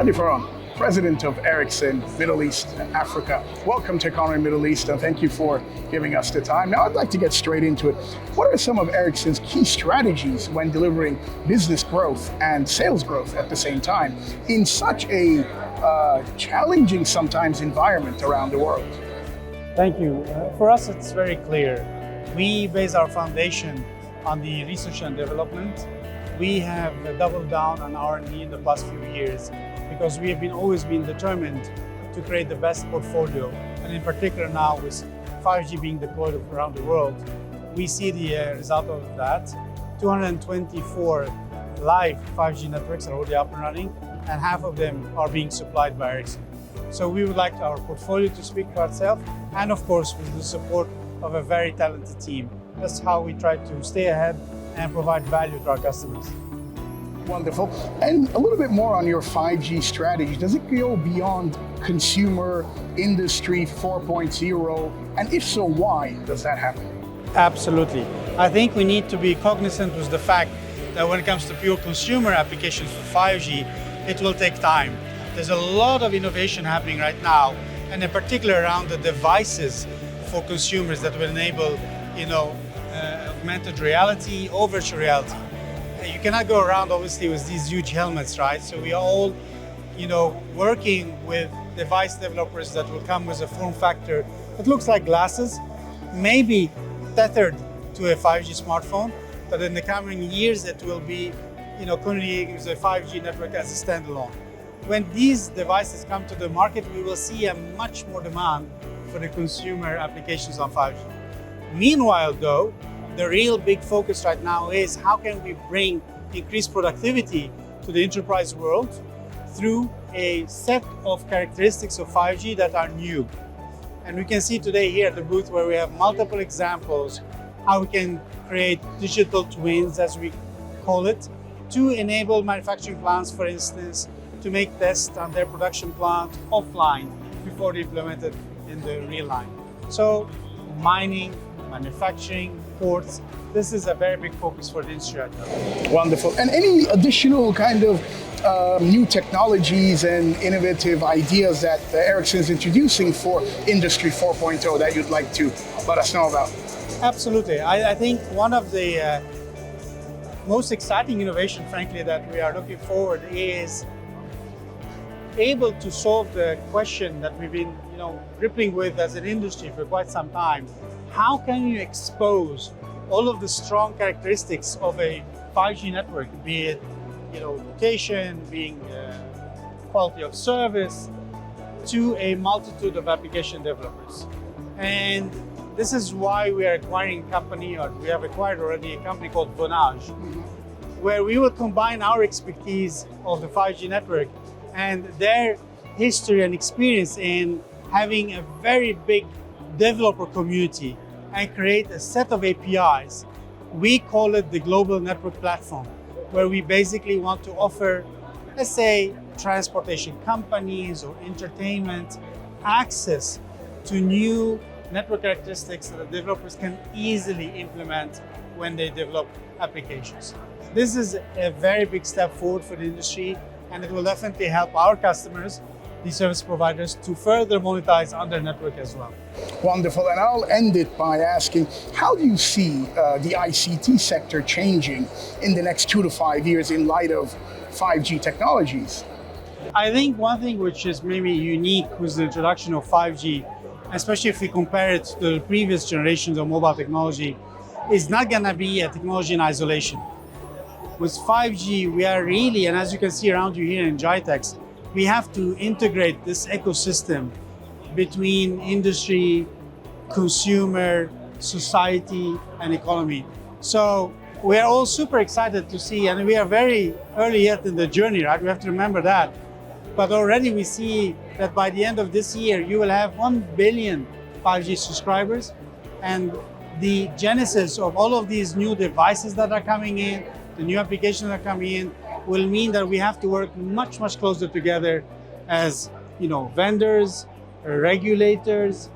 Fadi Pharaon, President of Ericsson, Middle East and Africa. Welcome to Economy Middle East, and thank you for giving us the time. Now, I'd like to get straight into it. What are some of Ericsson's key strategies when delivering business growth and sales growth at the same time in such a challenging, sometimes, environment around the world? Thank you. For us, it's very clear. We base our foundation on the research and development. We have doubled down on R&D in the past few years because we have always been determined to create the best portfolio. And in particular now with 5G being deployed around the world, we see the result of that. 224 live 5G networks are already up and running, and half of them are being supplied by Ericsson. So we would like our portfolio to speak for itself, and of course with the support of a very talented team. That's how we try to stay ahead and provide value to our customers. Wonderful. And a little bit more on your 5G strategy. Does it go beyond consumer industry 4.0? And if so, why does that happen? Absolutely. I think we need to be cognizant with the fact that when it comes to pure consumer applications for 5G, it will take time. There's a lot of innovation happening right now, and in particular around the devices for consumers that will enable, augmented reality or virtual reality. You cannot go around obviously with these huge helmets, right? So we are all, working with device developers that will come with a form factor that looks like glasses, maybe tethered to a 5G smartphone, but in the coming years it will be, communicating with a 5G network as a standalone. When these devices come to the market, we will see a much more demand for the consumer applications on 5G. Meanwhile, though, the real big focus right now is how can we bring increased productivity to the enterprise world through a set of characteristics of 5G that are new. And we can see today here at the booth where we have multiple examples how we can create digital twins, as we call it, to enable manufacturing plants, for instance, to make tests on their production plant offline before they implement it in the real line. So mining, manufacturing, ports, this is a very big focus for the industry right now. Wonderful. And any additional kind of new technologies and innovative ideas that Ericsson is introducing for Industry 4.0 that you'd like to let us know about? Absolutely. I think one of the most exciting innovation, frankly, that we are looking forward is able to solve the question that we've been grappling with as an industry for quite some time. How can you expose all of the strong characteristics of a 5G network, be it location, being quality of service, to a multitude of application developers? And this is why we are acquiring a company, or we have acquired already a company called Vonage, where we will combine our expertise of the 5G network and their history and experience in having a very big developer community and create a set of APIs. We call it the Global Network Platform, where we basically want to offer, let's say, transportation companies or entertainment access to new network characteristics that the developers can easily implement when they develop applications. This is a very big step forward for the industry, and it will definitely help our customers, the service providers, to further monetize on their network as well. Wonderful. And I'll end it by asking, how do you see the ICT sector changing in the next 2 to 5 years in light of 5G technologies? I think one thing which is maybe unique with the introduction of 5G, especially if we compare it to the previous generations of mobile technology, is not going to be a technology in isolation. With 5G, we are really, and as you can see around you here in GITEX, we have to integrate this ecosystem between industry, consumer, society, and economy. So we are all super excited to see, and we are very early yet in the journey, right? We have to remember that. But already we see that by the end of this year, you will have 1 billion 5G subscribers, and the genesis of all of these new devices that are coming in, the new applications that are coming in, will mean that we have to work much, much closer together as vendors, regulators,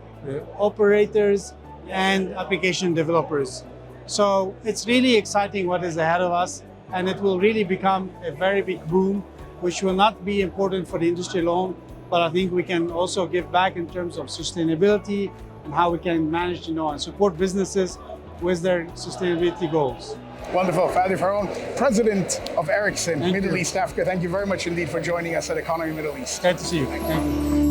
operators, and application developers. So it's really exciting what is ahead of us, and it will really become a very big boom, which will not be important for the industry alone, but I think we can also give back in terms of sustainability and how we can manage, and support businesses with their sustainability goals. Wonderful. Fadi Pharaon, President of Ericsson, Thank Middle you. East Africa. Thank you very much indeed for joining us at Economy Middle East. Great to see you. Thank you.